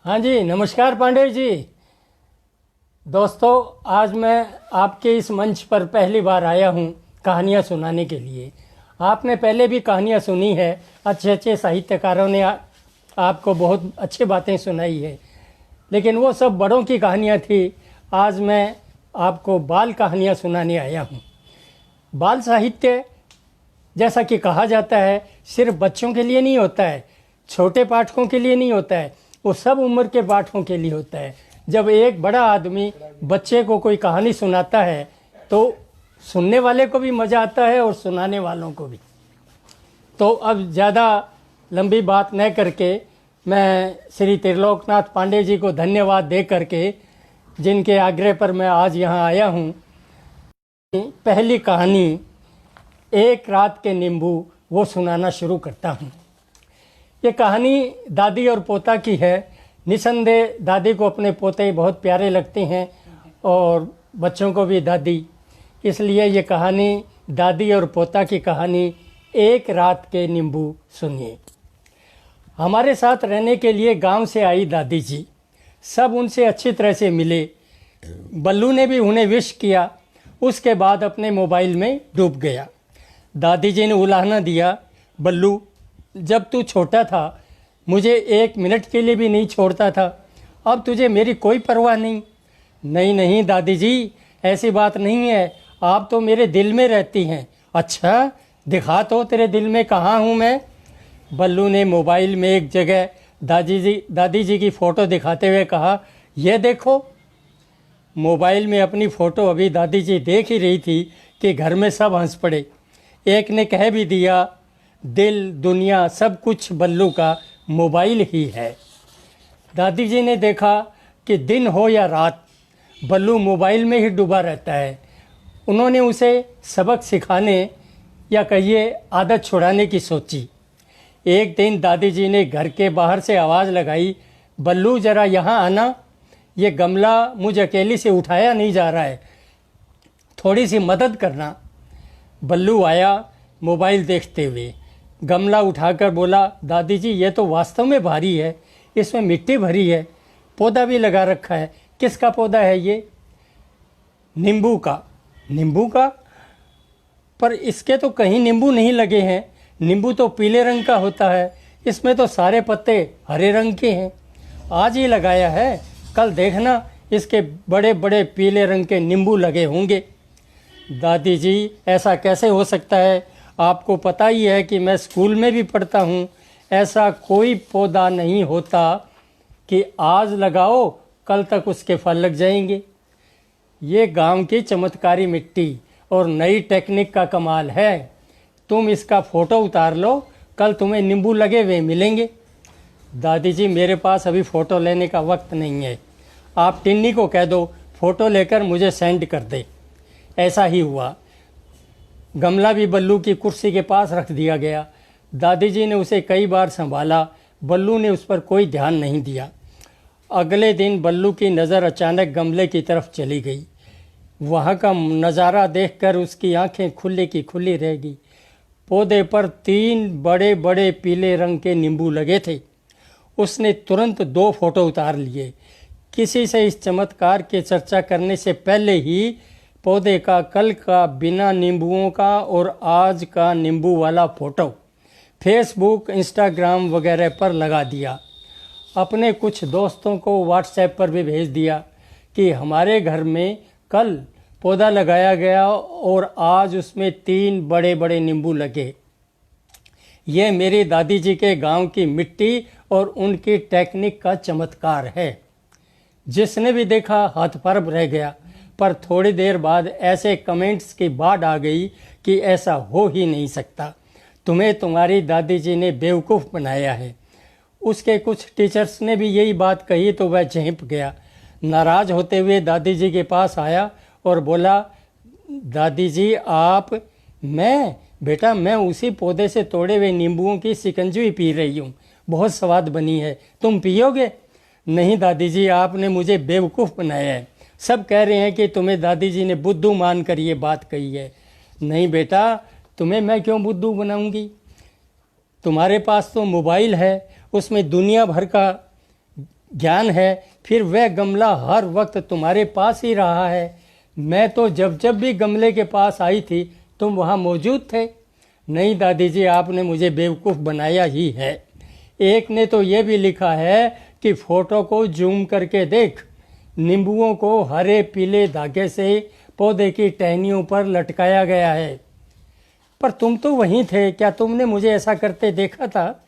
हाँ जी, नमस्कार पांडे जी। दोस्तों, आज मैं आपके इस मंच पर पहली बार आया हूँ कहानियाँ सुनाने के लिए। आपने पहले भी कहानियाँ सुनी है, अच्छे अच्छे साहित्यकारों ने आपको बहुत अच्छी बातें सुनाई है, लेकिन वो सब बड़ों की कहानियाँ थी। आज मैं आपको बाल कहानियाँ सुनाने आया हूँ। बाल साहित्य, जैसा कि कहा जाता है, सिर्फ बच्चों के लिए नहीं होता है, छोटे पाठकों के लिए नहीं होता है, वो सब उम्र के पाठकों के लिए होता है। जब एक बड़ा आदमी बच्चे को कोई कहानी सुनाता है तो सुनने वाले को भी मज़ा आता है और सुनाने वालों को भी। तो अब ज़्यादा लंबी बात न करके मैं श्री त्रिलोकनाथ पांडे जी को धन्यवाद दे करके, जिनके आग्रह पर मैं आज यहाँ आया हूँ, पहली कहानी एक रात के नींबू वो सुनाना शुरू करता हूँ। ये कहानी दादी और पोता की है। निसंदेह दादी को अपने पोते बहुत प्यारे लगते हैं और बच्चों को भी दादी, इसलिए ये कहानी दादी और पोता की कहानी एक रात के नींबू सुनिए। हमारे साथ रहने के लिए गांव से आई दादी जी, सब उनसे अच्छी तरह से मिले। बल्लू ने भी उन्हें विश किया, उसके बाद अपने मोबाइल में डूब गया। दादी जी ने उलाहना दिया, बल्लू, जब तू छोटा था मुझे एक मिनट के लिए भी नहीं छोड़ता था, अब तुझे मेरी कोई परवाह नहीं। नहीं नहीं दादी जी, ऐसी बात नहीं है, आप तो मेरे दिल में रहती हैं। अच्छा, दिखा तो तेरे दिल में कहाँ हूँ मैं। बल्लू ने मोबाइल में एक जगह दादी जी की फ़ोटो दिखाते हुए कहा, यह देखो। मोबाइल में अपनी फ़ोटो अभी दादी जी देख ही रही थी कि घर में सब हंस पड़े। एक ने कह भी दिया, दिल दुनिया सब कुछ बल्लू का मोबाइल ही है। दादी जी ने देखा कि दिन हो या रात बल्लू मोबाइल में ही डूबा रहता है। उन्होंने उसे सबक सिखाने या कहिए आदत छुड़ाने की सोची। एक दिन दादी जी ने घर के बाहर से आवाज़ लगाई, बल्लू ज़रा यहाँ आना, ये गमला मुझ अकेली से उठाया नहीं जा रहा है, थोड़ी सी मदद करना। बल्लू आया मोबाइल देखते हुए, गमला उठाकर बोला, दादी जी ये तो वास्तव में भारी है, इसमें मिट्टी भरी है, पौधा भी लगा रखा है। किसका पौधा है ये? नींबू का। नींबू का? पर इसके तो कहीं नींबू नहीं लगे हैं, नींबू तो पीले रंग का होता है, इसमें तो सारे पत्ते हरे रंग के हैं। आज ही लगाया है, कल देखना इसके बड़े बड़े पीले रंग के नींबू लगे होंगे। दादी जी, ऐसा कैसे हो सकता है? आपको पता ही है कि मैं स्कूल में भी पढ़ता हूँ, ऐसा कोई पौधा नहीं होता कि आज लगाओ कल तक उसके फल लग जाएंगे। ये गांव की चमत्कारी मिट्टी और नई टेक्निक का कमाल है। तुम इसका फ़ोटो उतार लो, कल तुम्हें नींबू लगे हुए मिलेंगे। दादी जी, मेरे पास अभी फ़ोटो लेने का वक्त नहीं है, आप टिन्नी को कह दो फ़ोटो लेकर मुझे सेंड कर दे। ऐसा ही हुआ। गमला भी बल्लू की कुर्सी के पास रख दिया गया। दादी जी ने उसे कई बार संभाला, बल्लू ने उस पर कोई ध्यान नहीं दिया। अगले दिन बल्लू की नज़र अचानक गमले की तरफ चली गई। वहाँ का नज़ारा देखकर उसकी आंखें खुली की खुली रह गई। पौधे पर 3 बड़े बड़े पीले रंग के नींबू लगे थे। उसने तुरंत 2 फोटो उतार लिए। किसी से इस चमत्कार की चर्चा करने से पहले ही पौधे का कल का बिना नींबुओं का और आज का नींबू वाला फ़ोटो फेसबुक, इंस्टाग्राम वगैरह पर लगा दिया। अपने कुछ दोस्तों को व्हाट्सएप पर भी भेज दिया कि हमारे घर में कल पौधा लगाया गया और आज उसमें 3 बड़े बड़े नींबू लगे। ये मेरी दादी जी के गांव की मिट्टी और उनकी टेक्निक का चमत्कार है। जिसने भी देखा हाथ पर रह गया। पर थोड़ी देर बाद ऐसे कमेंट्स की बाढ़ आ गई कि ऐसा हो ही नहीं सकता, तुम्हें तुम्हारी दादी जी ने बेवकूफ़ बनाया है। उसके कुछ टीचर्स ने भी यही बात कही तो वह झेंप गया। नाराज़ होते हुए दादी जी के पास आया और बोला, दादी जी आप? बेटा मैं उसी पौधे से तोड़े हुए नींबुओं की शिकंजी पी रही हूँ, बहुत स्वाद बनी है, तुम पियोगे? नहीं दादी जी, आपने मुझे बेवकूफ़ बनाया है। सब कह रहे हैं कि तुम्हें दादी जी ने बुद्धू मानकर ये बात कही है। नहीं बेटा, तुम्हें मैं क्यों बुद्धू बनाऊंगी? तुम्हारे पास तो मोबाइल है, उसमें दुनिया भर का ज्ञान है, फिर वह गमला हर वक्त तुम्हारे पास ही रहा है। मैं तो जब जब भी गमले के पास आई थी तुम वहाँ मौजूद थे। नहीं दादी जी, आपने मुझे बेवकूफ़ बनाया ही है। एक ने तो ये भी लिखा है कि फ़ोटो को जूम करके देख, नींबुओं को हरे पीले धागे से पौधे की टहनियों पर लटकाया गया है। पर तुम तो वहीं थे, क्या तुमने मुझे ऐसा करते देखा था?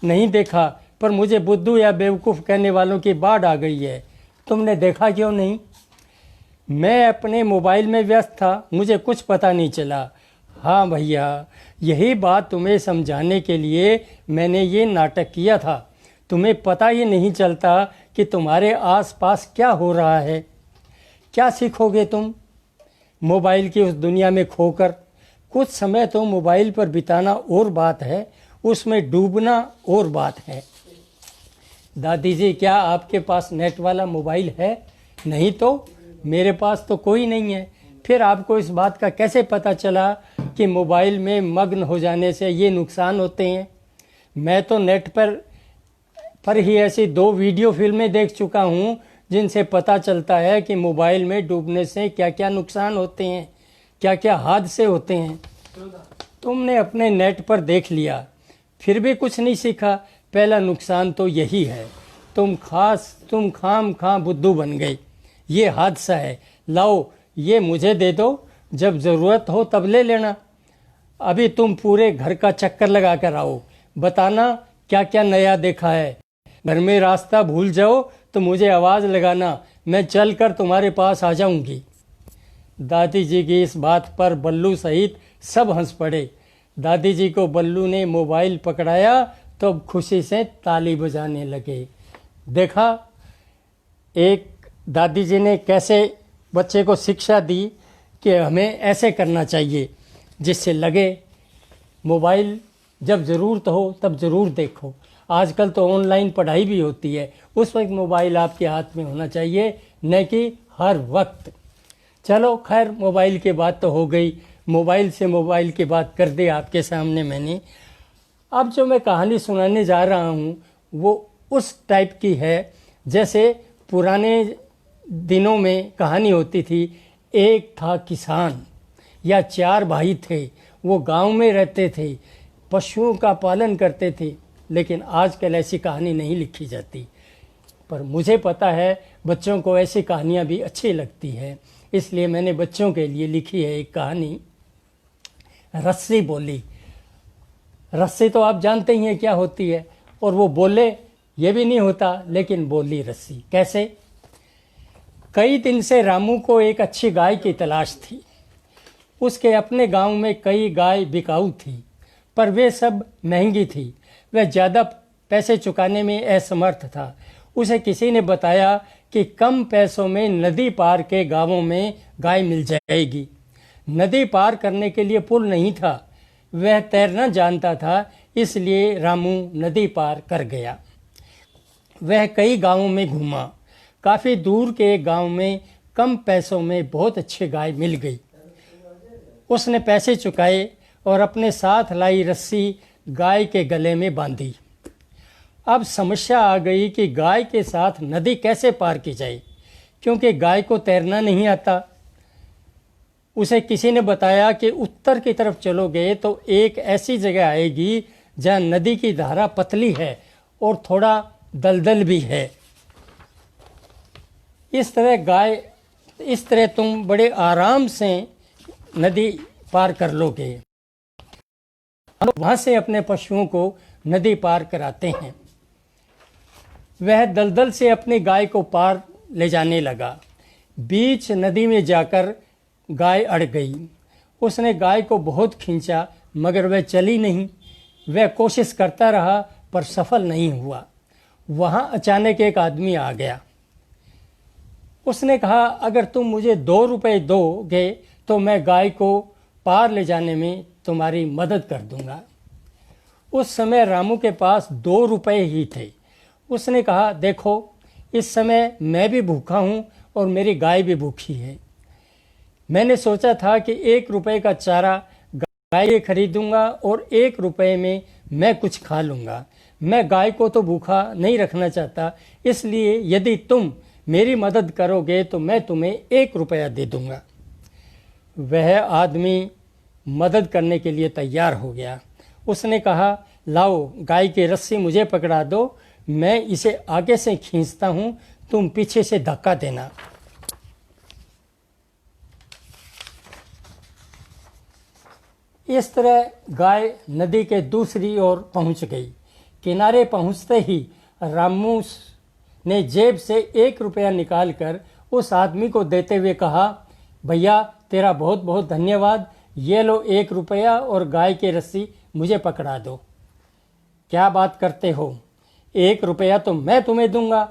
नहीं देखा, पर मुझे बुद्धू या बेवकूफ़ कहने वालों की बाढ़ आ गई है। तुमने देखा क्यों नहीं? मैं अपने मोबाइल में व्यस्त था, मुझे कुछ पता नहीं चला। हाँ भैया, यही बात तुम्हें समझाने के लिए मैंने ये नाटक किया था। तुम्हें पता ही नहीं चलता कि तुम्हारे आसपास क्या हो रहा है। क्या सीखोगे तुम मोबाइल की उस दुनिया में खोकर? कुछ समय तो मोबाइल पर बिताना और बात है, उसमें डूबना और बात है। दादी जी, क्या आपके पास नेट वाला मोबाइल है? नहीं तो मेरे पास तो कोई नहीं है। फिर आपको इस बात का कैसे पता चला कि मोबाइल में मग्न हो जाने से ये नुकसान होते हैं? मैं तो नेट पर ही ऐसी 2 वीडियो फिल्में देख चुका हूँ जिनसे पता चलता है कि मोबाइल में डूबने से क्या क्या नुकसान होते हैं, क्या क्या हादसे होते हैं। तुमने अपने नेट पर देख लिया, फिर भी कुछ नहीं सीखा। पहला नुकसान तो यही है, तुम खाम बुद्धू बन गए। ये हादसा है। लाओ, ये मुझे दे दो, जब ज़रूरत हो तब ले लेना। अभी तुम पूरे घर का चक्कर लगा कर आओ, बताना क्या क्या नया देखा है। घर में रास्ता भूल जाओ तो मुझे आवाज़ लगाना, मैं चल कर तुम्हारे पास आ जाऊंगी। दादी जी की इस बात पर बल्लू सहित सब हंस पड़े। दादी जी को बल्लू ने मोबाइल पकड़ाया तो खुशी से ताली बजाने लगे। देखा, एक दादी जी ने कैसे बच्चे को शिक्षा दी कि हमें ऐसे करना चाहिए, जिससे लगे मोबाइल जब ज़रूरत हो तब ज़रूर देखो। आजकल तो ऑनलाइन पढ़ाई भी होती है, उस वक्त मोबाइल आपके हाथ में होना चाहिए, न कि हर वक्त। चलो खैर, मोबाइल की बात तो हो गई, मोबाइल की बात कर दी आपके सामने मैंने। अब जो मैं कहानी सुनाने जा रहा हूँ वो उस टाइप की है जैसे पुराने दिनों में कहानी होती थी। एक था किसान या 4 भाई थे, वो गांव में रहते थे, पशुओं का पालन करते थे। लेकिन आजकल ऐसी कहानी नहीं लिखी जाती, पर मुझे पता है बच्चों को ऐसी कहानियाँ भी अच्छी लगती है, इसलिए मैंने बच्चों के लिए लिखी है एक कहानी, रस्सी बोली। रस्सी तो आप जानते ही हैं क्या होती है, और वो बोले ये भी नहीं होता, लेकिन बोली रस्सी। कैसे? कई दिन से रामू को एक अच्छी गाय की तलाश थी। उसके अपने गांव में कई गाय बिकाऊ थी, पर वे सब महंगी थी। वह ज़्यादा पैसे चुकाने में असमर्थ था। उसे किसी ने बताया कि कम पैसों में नदी पार के गांवों में गाय मिल जाएगी। नदी पार करने के लिए पुल नहीं था, वह तैरना जानता था, इसलिए रामू नदी पार कर गया। वह कई गांवों में घूमा। काफ़ी दूर के गांव में कम पैसों में बहुत अच्छी गाय मिल गई। उसने पैसे चुकाए और अपने साथ लाई रस्सी गाय के गले में बांधी। अब समस्या आ गई कि गाय के साथ नदी कैसे पार की जाए, क्योंकि गाय को तैरना नहीं आता। उसे किसी ने बताया कि उत्तर की तरफ चलोगे तो एक ऐसी जगह आएगी जहाँ नदी की धारा पतली है और थोड़ा दलदल भी है। इस तरह तुम बड़े आराम से नदी पार कर लोगे। वहाँ से अपने पशुओं को नदी पार कराते हैं। वह दलदल से अपनी गाय को पार ले जाने लगा। बीच नदी में जाकर गाय अड़ गई। उसने गाय को बहुत खींचा, मगर वह चली नहीं। वह कोशिश करता रहा, पर सफल नहीं हुआ। वहाँ अचानक एक आदमी आ गया। उसने कहा, अगर तुम मुझे 2 रुपए दोगे तो मैं गाय को पार ले जाने में तुम्हारी मदद कर दूंगा। उस समय रामू के पास 2 रुपए ही थे। उसने कहा, देखो, इस समय मैं भी भूखा हूँ और मेरी गाय भी भूखी है। मैंने सोचा था कि 1 रुपए का चारा गाय खरीदूंगा और 1 रुपए में मैं कुछ खा लूँगा। मैं गाय को तो भूखा नहीं रखना चाहता, इसलिए यदि तुम मेरी मदद करोगे तो मैं तुम्हें 1 रुपया दे दूँगा। वह आदमी मदद करने के लिए तैयार हो गया। उसने कहा, लाओ गाय की रस्सी मुझे पकड़ा दो, मैं इसे आगे से खींचता हूँ, तुम पीछे से धक्का देना। इस तरह गाय नदी के दूसरी ओर पहुंच गई। किनारे पहुंचते ही रामू ने जेब से 1 रुपया निकालकर उस आदमी को देते हुए कहा, भैया तेरा बहुत बहुत धन्यवाद, ये लो 1 रुपया और गाय की रस्सी मुझे पकड़ा दो। क्या बात करते हो, 1 रुपया तो मैं तुम्हें दूंगा,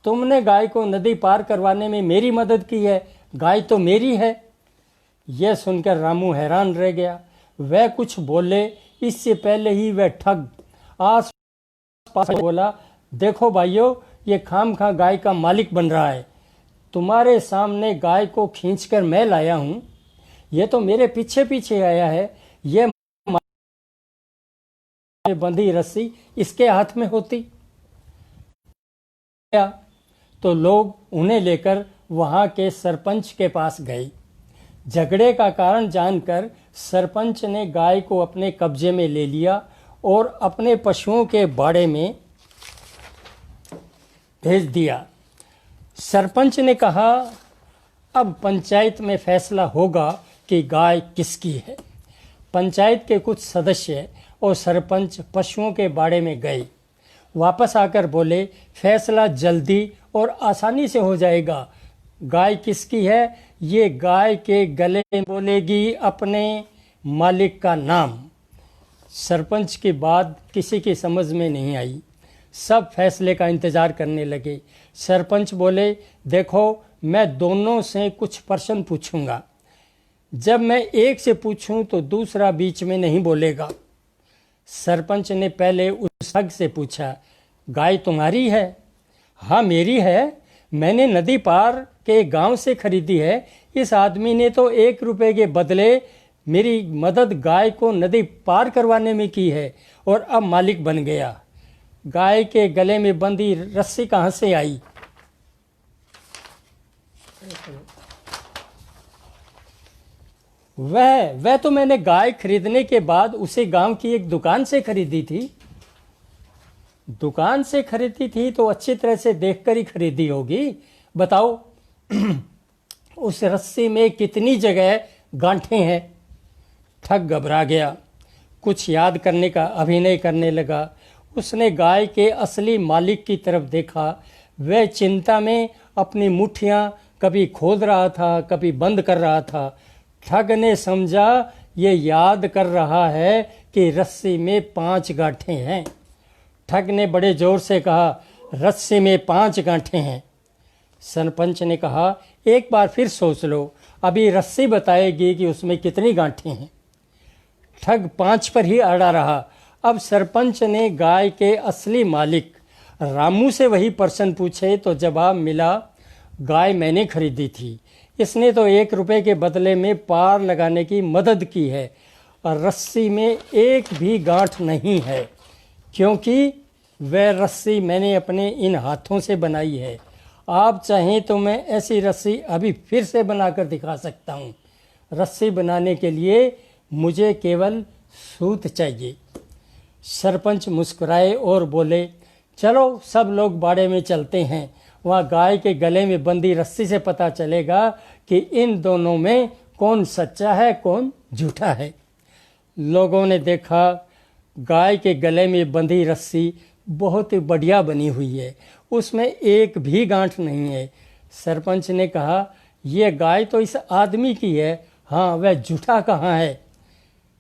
तुमने गाय को नदी पार करवाने में मेरी मदद की है, गाय तो मेरी है। यह सुनकर रामू हैरान रह गया। वह कुछ बोले इससे पहले ही वह ठग आस पास बोला, देखो भाइयों, ये खामखा गाय का मालिक बन रहा है। तुम्हारे सामने गाय को खींचकर मैं लाया हूँ, ये तो मेरे पीछे पीछे आया है। ये बंधी रस्सी इसके हाथ में होती तो लोग उन्हें लेकर वहां के सरपंच के पास गए। झगड़े का कारण जानकर सरपंच ने गाय को अपने कब्जे में ले लिया और अपने पशुओं के बाड़े में भेज दिया। सरपंच ने कहा, अब पंचायत में फैसला होगा कि गाय किसकी है। पंचायत के कुछ सदस्य और सरपंच पशुओं के बाड़े में गए। वापस आकर बोले, फैसला जल्दी और आसानी से हो जाएगा। गाय किसकी है, ये गाय के गले में बोलेगी अपने मालिक का नाम। सरपंच की बात किसी की समझ में नहीं आई। सब फैसले का इंतजार करने लगे। सरपंच बोले, देखो मैं दोनों से कुछ प्रश्न पूछूंगा, जब मैं एक से पूछूं तो दूसरा बीच में नहीं बोलेगा। सरपंच ने पहले उस ठग से पूछा, गाय तुम्हारी है? हाँ मेरी है, मैंने नदी पार के गांव से खरीदी है। इस आदमी ने तो 1 रुपए के बदले मेरी मदद गाय को नदी पार करवाने में की है और अब मालिक बन गया। गाय के गले में बंधी रस्सी कहाँ से आई? वह तो मैंने गाय खरीदने के बाद उसे गांव की एक दुकान से खरीदी थी। दुकान से खरीदी थी तो अच्छी तरह से देखकर ही खरीदी होगी। बताओ उस रस्सी में कितनी जगह गांठें हैं? ठग घबरा गया, कुछ याद करने का अभिनय करने लगा। उसने गाय के असली मालिक की तरफ देखा। वह चिंता में अपनी मुट्ठियां कभी खोद रहा था, कभी बंद कर रहा था। ठग ने समझा ये याद कर रहा है कि रस्सी में 5 गांठें हैं। ठग ने बड़े जोर से कहा, रस्सी में 5 गांठें हैं। सरपंच ने कहा, एक बार फिर सोच लो, अभी रस्सी बताएगी कि उसमें कितनी गांठें हैं। ठग 5 पर ही अड़ा रहा। अब सरपंच ने गाय के असली मालिक रामू से वही प्रश्न पूछे तो जवाब मिला, गाय मैंने खरीदी थी, इसने तो 1 रुपए के बदले में पार लगाने की मदद की है और रस्सी में एक भी गांठ नहीं है, क्योंकि वह रस्सी मैंने अपने इन हाथों से बनाई है। आप चाहें तो मैं ऐसी रस्सी अभी फिर से बनाकर दिखा सकता हूँ। रस्सी बनाने के लिए मुझे केवल सूत चाहिए। सरपंच मुस्कुराए और बोले, चलो सब लोग बाड़े में चलते हैं, वहाँ गाय के गले में बंधी रस्सी से पता चलेगा कि इन दोनों में कौन सच्चा है कौन झूठा है। लोगों ने देखा गाय के गले में बंधी रस्सी बहुत ही बढ़िया बनी हुई है, उसमें एक भी गांठ नहीं है। सरपंच ने कहा, यह गाय तो इस आदमी की है, हाँ वह झूठा कहाँ है?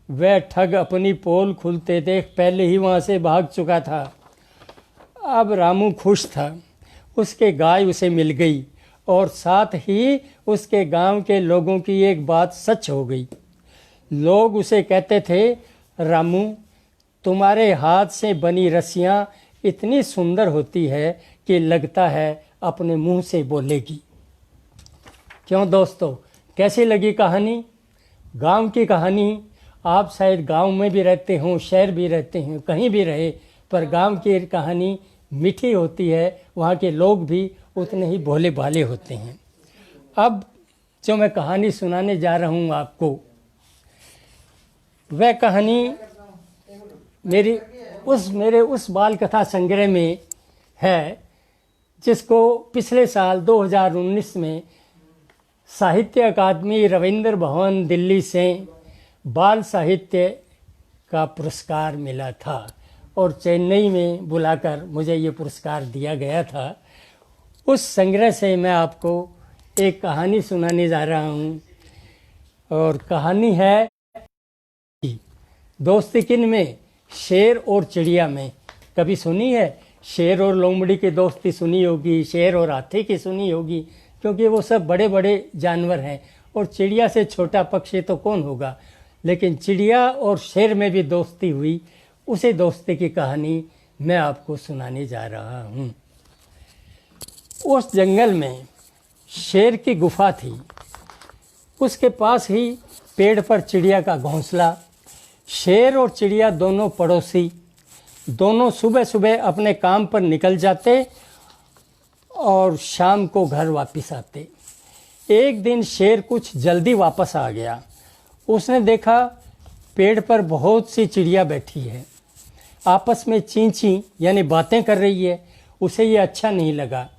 वह ठग अपनी पोल खुलते देख पहले ही वहाँ से भाग चुका था। अब रामू खुश था, उसके गाय उसे मिल गई और साथ ही उसके गांव के लोगों की एक बात सच हो गई। लोग उसे कहते थे, रामू तुम्हारे हाथ से बनी रस्सियाँ इतनी सुंदर होती है कि लगता है अपने मुंह से बोलेगी। क्यों दोस्तों, कैसी लगी कहानी? गांव की कहानी आप शायद गांव में भी रहते हों, शहर भी रहते हैं, कहीं भी रहे, पर गांव की कहानी मीठी होती है, वहाँ के लोग भी उतने ही भोले भाले होते हैं। अब जो मैं कहानी सुनाने जा रहा हूँ आपको, वह कहानी मेरे उस बाल कथा संग्रह में है, जिसको पिछले साल 2019 में साहित्य अकादमी रविंद्र भवन दिल्ली से बाल साहित्य का पुरस्कार मिला था और चेन्नई में बुलाकर मुझे ये पुरस्कार दिया गया था। उस संग्रह से मैं आपको एक कहानी सुनाने जा रहा हूँ, और कहानी है दोस्ती किन में, शेर और चिड़िया में। कभी सुनी है? शेर और लोमड़ी की दोस्ती सुनी होगी, शेर और हाथी की सुनी होगी, क्योंकि वो सब बड़े बड़े जानवर हैं, और चिड़िया से छोटा पक्षी तो कौन होगा। लेकिन चिड़िया और शेर में भी दोस्ती हुई, उसी दोस्ती की कहानी मैं आपको सुनाने जा रहा हूँ। उस जंगल में शेर की गुफा थी, उसके पास ही पेड़ पर चिड़िया का घोंसला। शेर और चिड़िया दोनों पड़ोसी, दोनों सुबह सुबह अपने काम पर निकल जाते और शाम को घर वापस आते। एक दिन शेर कुछ जल्दी वापस आ गया। उसने देखा पेड़ पर बहुत सी चिड़िया बैठी है, आपस में चींची यानी बातें कर रही है। उसे ये अच्छा नहीं लगा।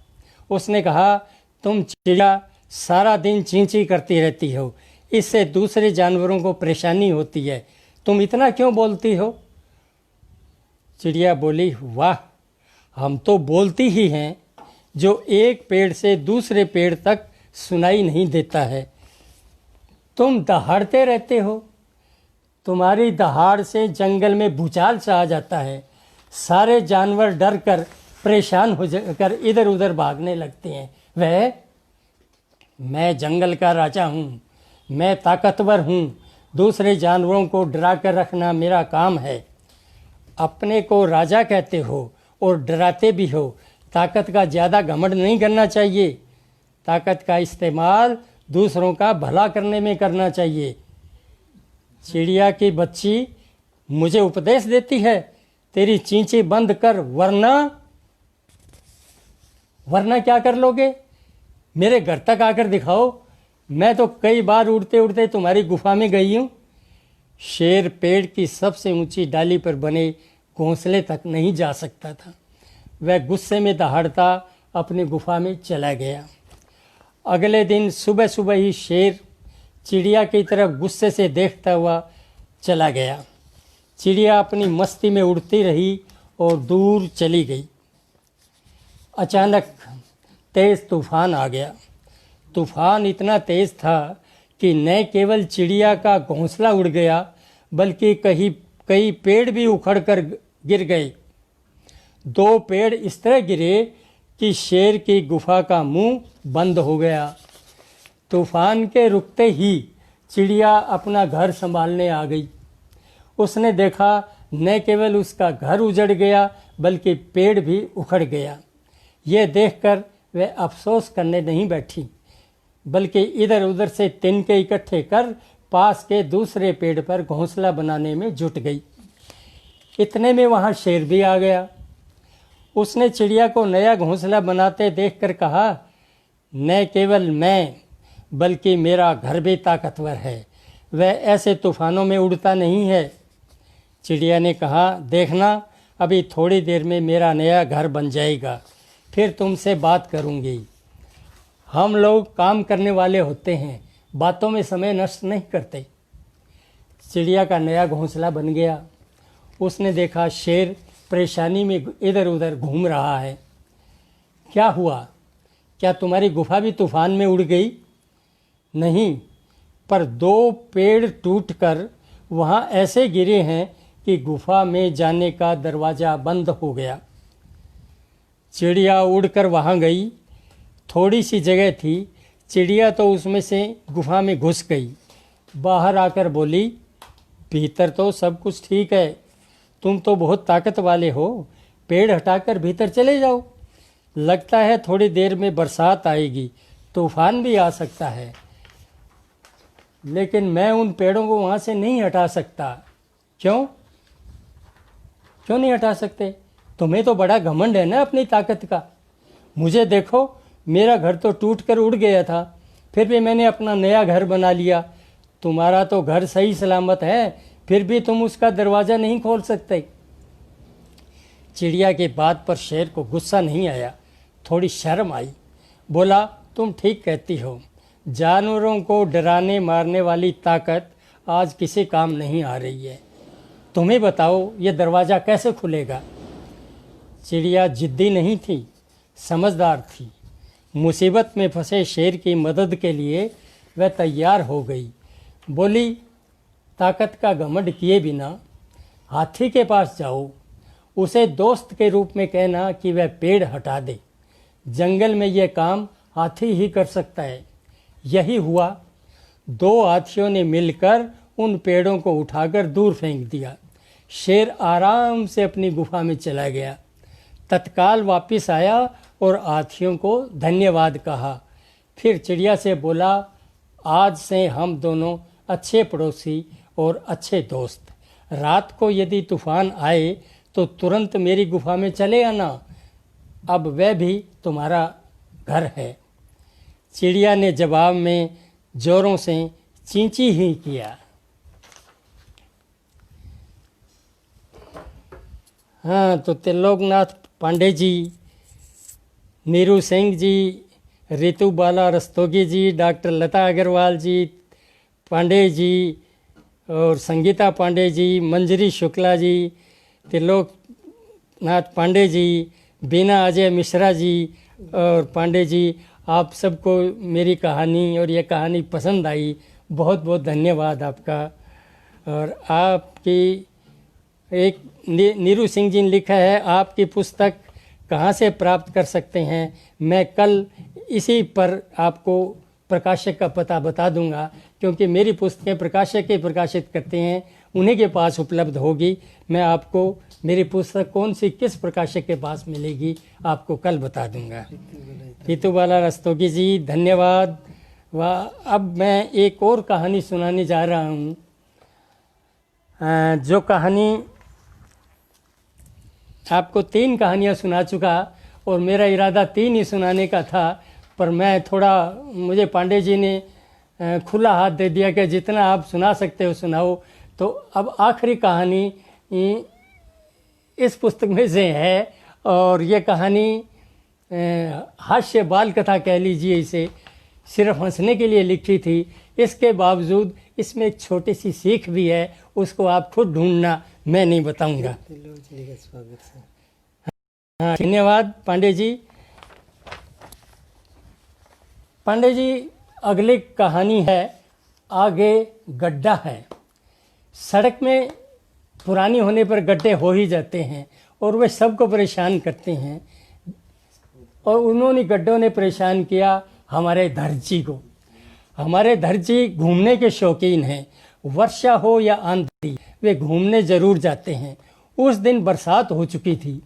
उसने कहा, तुम चिड़िया सारा दिन चींची करती रहती हो, इससे दूसरे जानवरों को परेशानी होती है, तुम इतना क्यों बोलती हो? चिड़िया बोली, वाह, हम तो बोलती ही हैं, जो एक पेड़ से दूसरे पेड़ तक सुनाई नहीं देता है। तुम दहाड़ते रहते हो, तुम्हारी दहाड़ से जंगल में भूचाल सा आ जाता है, सारे जानवर डर कर परेशान हो कर इधर उधर भागने लगते हैं। मैं जंगल का राजा हूँ, मैं ताकतवर हूँ, दूसरे जानवरों को डरा कर रखना मेरा काम है। अपने को राजा कहते हो और डराते भी हो। ताकत का ज़्यादा घमंड नहीं करना चाहिए, ताकत का इस्तेमाल दूसरों का भला करने में करना चाहिए। चिड़िया की बच्ची मुझे उपदेश देती है, तेरी चींची बंद कर, वरना क्या कर लोगे? मेरे घर तक आकर दिखाओ, मैं तो कई बार उड़ते उड़ते तुम्हारी गुफा में गई हूँ। शेर पेड़ की सबसे ऊंची डाली पर बने घोंसले तक नहीं जा सकता था। वह गुस्से में दहाड़ता अपनी गुफा में चला गया। अगले दिन सुबह सुबह ही शेर चिड़िया की तरफ गुस्से से देखता हुआ चला गया। चिड़िया अपनी मस्ती में उड़ती रही और दूर चली गई। अचानक तेज़ तूफान आ गया। तूफान इतना तेज़ था कि न केवल चिड़िया का घोंसला उड़ गया, बल्कि कई पेड़ भी उखड़कर गिर गए। 2 पेड़ इस तरह गिरे कि शेर की गुफा का मुंह बंद हो गया। तूफान के रुकते ही चिड़िया अपना घर संभालने आ गई। उसने देखा न केवल उसका घर उजड़ गया, बल्कि पेड़ भी उखड़ गया। यह देखकर वह अफसोस करने नहीं बैठी, बल्कि इधर उधर से तिनके इकट्ठे कर पास के दूसरे पेड़ पर घोंसला बनाने में जुट गई। इतने में वहाँ शेर भी आ गया। उसने चिड़िया को नया घोंसला बनाते देखकर कहा, न केवल मैं, बल्कि मेरा घर भी ताकतवर है, वह ऐसे तूफानों में उड़ता नहीं है। चिड़िया ने कहा, देखना, अभी थोड़ी देर में मेरा नया घर बन जाएगा, फिर तुमसे बात करूँगी। हम लोग काम करने वाले होते हैं, बातों में समय नष्ट नहीं करते। चिड़िया का नया घोंसला बन गया। उसने देखा शेर परेशानी में इधर उधर घूम रहा है। क्या हुआ? क्या तुम्हारी गुफा भी तूफान में उड़ गई? नहीं, पर 2 पेड़ टूटकर वहाँ ऐसे गिरे हैं कि गुफा में जाने का दरवाज़ा बंद हो गया। चिड़िया उड़कर वहाँ गई। थोड़ी सी जगह थी, चिड़िया तो उसमें से गुफा में घुस गई। बाहर आकर बोली, भीतर तो सब कुछ ठीक है, तुम तो बहुत ताकत वाले हो, पेड़ हटाकर भीतर चले जाओ। लगता है थोड़ी देर में बरसात आएगी, तूफान भी आ सकता है। लेकिन मैं उन पेड़ों को वहाँ से नहीं हटा सकता। क्यों नहीं हटा सकते? तुम्हें तो बड़ा घमंड है ना अपनी ताकत का। मुझे देखो, मेरा घर तो टूट कर उड़ गया था, फिर भी मैंने अपना नया घर बना लिया। तुम्हारा तो घर सही सलामत है, फिर भी तुम उसका दरवाज़ा नहीं खोल सकते। चिड़िया की बात पर शेर को गुस्सा नहीं आया, थोड़ी शर्म आई। बोला, तुम ठीक कहती हो, जानवरों को डराने मारने वाली ताकत आज किसी काम नहीं आ रही है। तुम्हें बताओ, ये दरवाज़ा कैसे खुलेगा? चिड़िया जिद्दी नहीं थी, समझदार थी। मुसीबत में फंसे शेर की मदद के लिए वह तैयार हो गई। बोली, ताकत का घमंड किए बिना हाथी के पास जाओ, उसे दोस्त के रूप में कहना कि वह पेड़ हटा दे। जंगल में यह काम हाथी ही कर सकता है। यही हुआ। 2 हाथियों ने मिलकर उन पेड़ों को उठाकर दूर फेंक दिया। शेर आराम से अपनी गुफा में चला गया। तत्काल वापस आया और हाथियों को धन्यवाद कहा। फिर चिड़िया से बोला, आज से हम दोनों अच्छे पड़ोसी और अच्छे दोस्त। रात को यदि तूफान आए तो तुरंत मेरी गुफा में चले आना, अब वह भी तुम्हारा घर है। चिड़िया ने जवाब में जोरों से चींची ही किया। हाँ, तो त्रिलोकनाथ पांडे जी, नीरू सिंह जी, रितु बाला रस्तोगी जी, डॉक्टर लता अग्रवाल जी पांडे जी और संगीता पांडे जी, मंजरी शुक्ला जी, त्रिलोकनाथ पांडे जी, बीना अजय मिश्रा जी और पांडे जी, आप सबको मेरी कहानी और ये कहानी पसंद आई। बहुत बहुत धन्यवाद आपका। और आपकी एक नीरू सिंह जी ने लिखा है, आपकी पुस्तक कहाँ से प्राप्त कर सकते हैं? मैं कल इसी पर आपको प्रकाशक का पता बता दूंगा, क्योंकि मेरी पुस्तकें प्रकाशक ही प्रकाशित करते हैं, उन्हीं के पास उपलब्ध होगी। मैं आपको मेरी पुस्तक कौन सी किस प्रकाशक के पास मिलेगी आपको कल बता दूंगा। रितु बाला रस्तोगी जी, धन्यवाद। अब मैं एक और कहानी सुनाने जा रहा हूँ, जो कहानी आपको 3 कहानियाँ सुना चुका और मेरा इरादा 3 ही सुनाने का था, पर मैं मुझे पांडे जी ने खुला हाथ दे दिया कि जितना आप सुना सकते हो सुनाओ। तो अब आखिरी कहानी इस पुस्तक में से है, और ये कहानी हास्य बाल कथा कह लीजिए इसे, सिर्फ हंसने के लिए लिखी थी। इसके बावजूद इसमें एक छोटी सी सीख भी है, उसको आप खुद ढूंढना, मैं नहीं बताऊंगा। हाँ, धन्यवाद पांडे जी। पांडे जी, अगली कहानी है, आगे गड्ढा है। सड़क में पुरानी होने पर गड्ढे हो ही जाते हैं और वे सबको परेशान करते हैं, और उन्होंने गड्ढों ने परेशान किया हमारे धरजी को। हमारे धरजी घूमने के शौकीन हैं, वर्षा हो या आंधी वे घूमने जरूर जाते हैं। उस दिन बरसात हो चुकी थी,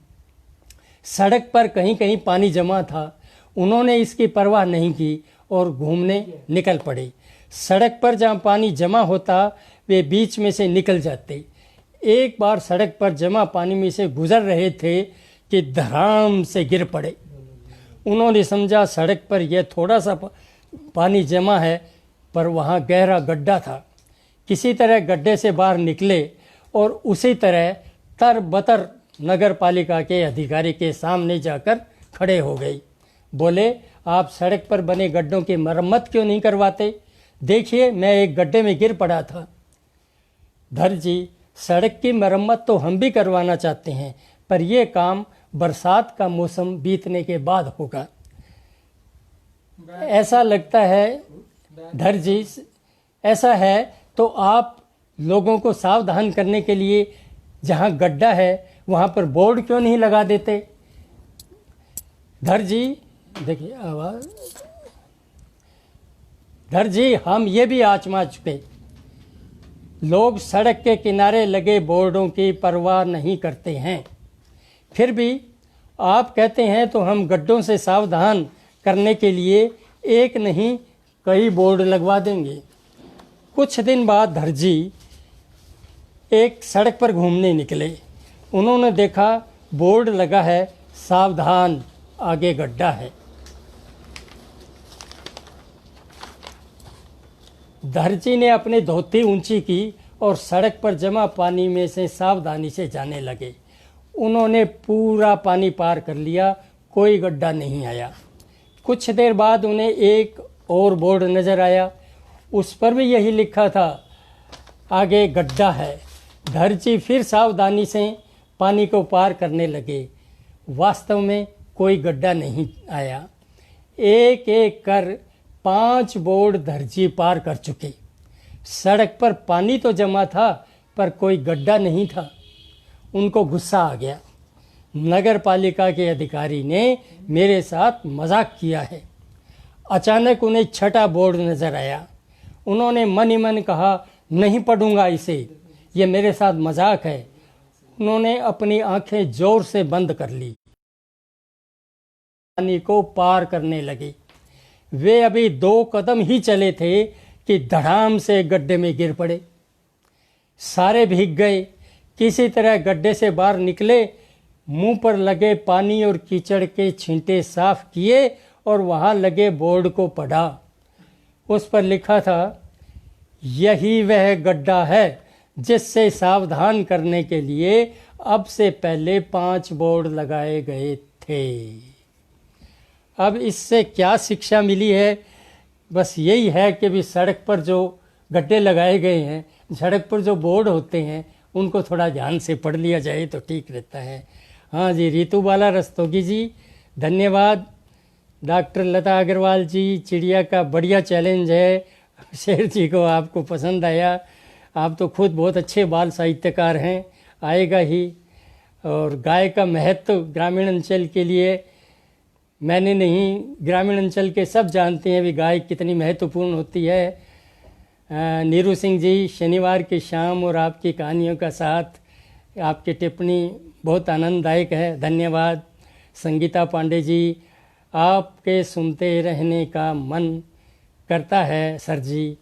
सड़क पर कहीं कहीं पानी जमा था। उन्होंने इसकी परवाह नहीं की और घूमने निकल पड़े। सड़क पर जहाँ पानी जमा होता वे बीच में से निकल जाते। एक बार सड़क पर जमा पानी में से गुजर रहे थे कि धड़ाम से गिर पड़े। उन्होंने समझा सड़क पर यह थोड़ा सा पानी जमा है, पर वहाँ गहरा गड्ढा था। किसी तरह गड्ढे से बाहर निकले और उसी तरह तरबतर नगर पालिका के अधिकारी के सामने जाकर खड़े हो गई। बोले, आप सड़क पर बने गड्ढों की मरम्मत क्यों नहीं करवाते? देखिए, मैं एक गड्ढे में गिर पड़ा था। धर जी, सड़क की मरम्मत तो हम भी करवाना चाहते हैं, पर यह काम बरसात का मौसम बीतने के बाद होगा। ऐसा लगता है धर जी, ऐसा है तो आप लोगों को सावधान करने के लिए जहाँ गड्ढा है वहाँ पर बोर्ड क्यों नहीं लगा देते? धर जी, देखिए आवाज़। धर जी, हम ये भी आजमा चुके। लोग सड़क के किनारे लगे बोर्डों की परवाह नहीं करते हैं, फिर भी आप कहते हैं तो हम गड्ढों से सावधान करने के लिए एक नहीं कई बोर्ड लगवा देंगे। कुछ दिन बाद दर्जी एक सड़क पर घूमने निकले। उन्होंने देखा बोर्ड लगा है, सावधान आगे गड्ढा है। दर्जी ने अपनी धोती ऊंची की और सड़क पर जमा पानी में से सावधानी से जाने लगे। उन्होंने पूरा पानी पार कर लिया, कोई गड्ढा नहीं आया। कुछ देर बाद उन्हें एक और बोर्ड नजर आया, उस पर भी यही लिखा था, आगे गड्ढा है। दर्जी फिर सावधानी से पानी को पार करने लगे। वास्तव में कोई गड्ढा नहीं आया। एक एक कर 5 बोर्ड दर्जी पार कर चुके। सड़क पर पानी तो जमा था पर कोई गड्ढा नहीं था। उनको गुस्सा आ गया। नगर पालिका के अधिकारी ने मेरे साथ मजाक किया है। अचानक उन्हें छठा बोर्ड नजर आया। उन्होंने मन ही मन कहा, नहीं पढ़ूंगा इसे, ये मेरे साथ मजाक है। उन्होंने अपनी आंखें जोर से बंद कर ली। पानी को पार करने लगे। वे अभी 2 कदम ही चले थे कि धड़ाम से गड्ढे में गिर पड़े। सारे भीग गए। किसी तरह गड्ढे से बाहर निकले, मुंह पर लगे पानी और कीचड़ के छींटे साफ किए और वहां लगे बोर्ड को पढ़ा। उस पर लिखा था, यही वह गड्ढा है जिससे सावधान करने के लिए अब से पहले 5 बोर्ड लगाए गए थे। अब इससे क्या शिक्षा मिली है? बस यही है कि भी सड़क पर जो गड्ढे लगाए गए हैं, सड़क पर जो बोर्ड होते हैं, उनको थोड़ा ध्यान से पढ़ लिया जाए तो ठीक रहता है। हाँ जी, रितु बाला रस्तोगी जी धन्यवाद। डॉक्टर लता अग्रवाल जी, चिड़िया का बढ़िया चैलेंज है। शेर जी को आपको पसंद आया। आप तो खुद बहुत अच्छे बाल साहित्यकार हैं, आएगा ही। और गाय का महत्व ग्रामीण अंचल के लिए मैंने नहीं, ग्रामीण अंचल के सब जानते हैं भी गाय कितनी महत्वपूर्ण होती है। नीरू सिंह जी, शनिवार की शाम और आपकी कहानियों का साथ, आपकी टिप्पणी बहुत आनंददायक है, धन्यवाद। संगीता पांडे जी, आपके सुनते रहने का मन करता है सर जी।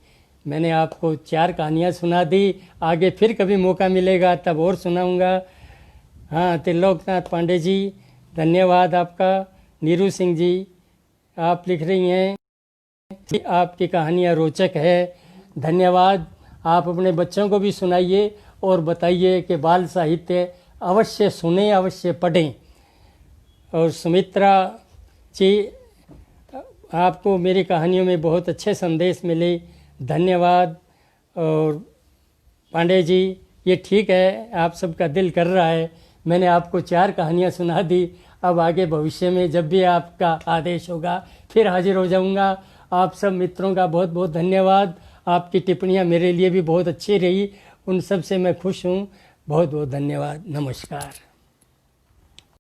मैंने आपको 4 कहानियाँ सुना दी, आगे फिर कभी मौका मिलेगा तब और सुनाऊंगा। हाँ, त्रिलोकनाथ पांडे जी धन्यवाद आपका। नीरू सिंह जी, आप लिख रही हैं, आपकी कहानियाँ रोचक है, धन्यवाद। आप अपने बच्चों को भी सुनाइए और बताइए कि बाल साहित्य अवश्य सुने, अवश्य पढ़ें। और सुमित्रा जी, आपको मेरी कहानियों में बहुत अच्छे संदेश मिले, धन्यवाद। और पांडे जी, ये ठीक है, आप सबका दिल कर रहा है, मैंने आपको 4 कहानियाँ सुना दी। अब आगे भविष्य में जब भी आपका आदेश होगा फिर हाजिर हो जाऊंगा। आप सब मित्रों का बहुत बहुत धन्यवाद। आपकी टिप्पणियाँ मेरे लिए भी बहुत अच्छी रही, उन सब से मैं खुश हूँ। बहुत बहुत धन्यवाद। नमस्कार।